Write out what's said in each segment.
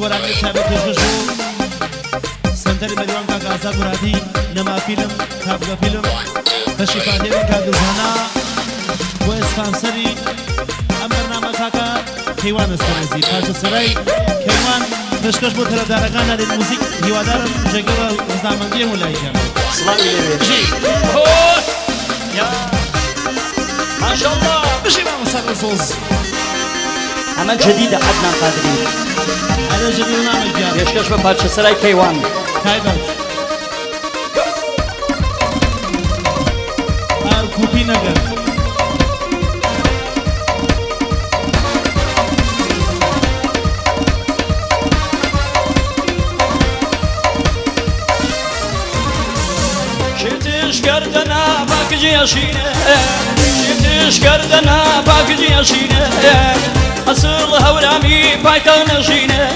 گۆرانی تابێت پێشکەش بوو سەنتەری بەدیوان کاک ئازاد مرادی نەما فیلم کابگە فیلم بەشی فاتێوی کاک دڵجانا بۆ ئێسپانسەری ئەم بەرنامە کاکە کەیوان ئەستەرەزی پاچەسەرای کەیوان پێشکەش بۆ تەرەفدارەکان نادێت موزیک هیوادارم جێگەڵە ڕزامەندی هەموو لایکەن سڵاوی لێوێ ماشاءالله بشی مامۆستا ڕزۆز ئەمە جدیدە عەدنان قادری هذا جديد نامك يا پێشکەش بە پارچەسەرای کەیوان تایبەت کوپی نەگەر شفتش کردنا باکجیشینه شفتش کردنا باکجیشینه اصل هورامی پایتان نشینه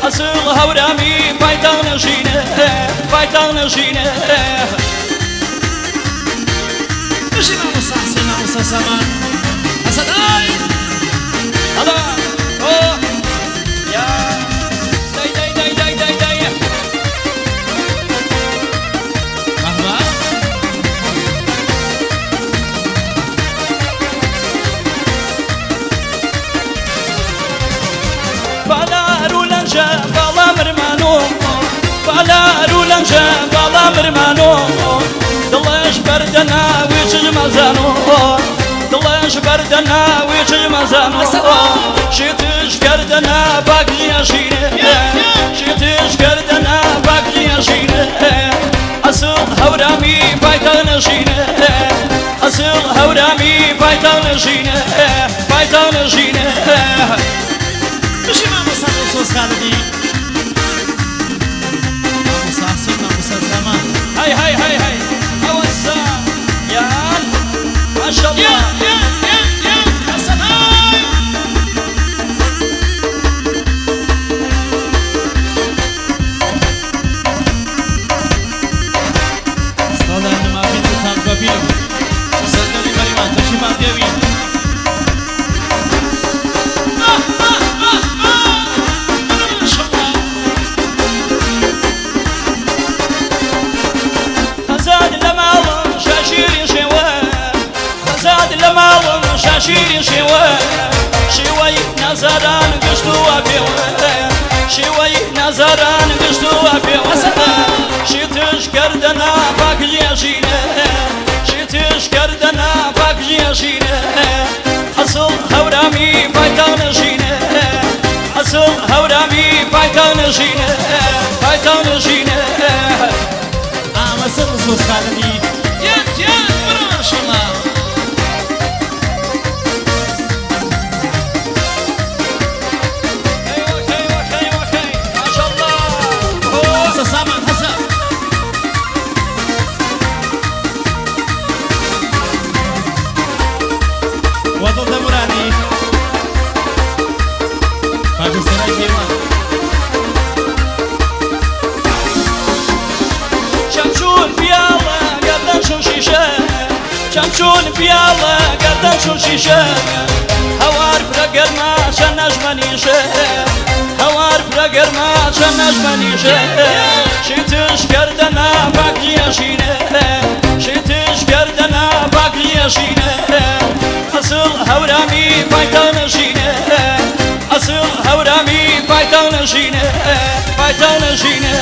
اصل هورامی پایتان نشینه پایتان نشینه بشی مامۆستا حسین مامۆستا سامان حەسەن ئای هەڵا ئۆ یا دای دای دای دای دای دای ئەحمە بالارو لنجا بالا مرمانو بالارو لنجا بالا مرمانو دڵش بەردەنا ویچ مەزانۆ دڵش بەردەنا ویچ مەزانۆ شێتش گەردەنا باگژیەشینە شێتش گەردەنا باگژیەشینە ئەسڵ هەورامی پایتانەشینە ئەسڵ هەورامی پایتانەشینە پایتانەشینە بشی مامۆستا ڕزۆز خالدی مامۆستا حسین مامۆستا سامان هاي هاي هاي هاي أوسع يا ما شاء الله حەسەن ئای سڵاو نەما فیلم کابگە فیلم سەنتەری بەریوان بەشی فاتێوی شيرين شوي نزران قشتوا بيوه شوي نزران قشتوا بيوه شتش كردنا باكجيشينه شتش كردنا باكجيشينه أصل هورامي بايتانشينه أصل هورامي بايتانشينه بايتانشينه مسل ڕزۆز خالدی جان ماشاءالله وضل مراني پاچەسەرای کەیوان چەمچون پیاڵە گەردەن چون شیشە چەمچون پیاڵە گەردەن چون شیشە هەوار فرە گەرما چەند نەژمەنیشە هەوار فرە گەرما چەند نەژمەنیشە شیتش گەردەنا باگژیەشینە شیتش گەردەنا باگژیەشینە أصل هورامي بايتانشينه أصل هورامي بايتانشينه بايتانشينه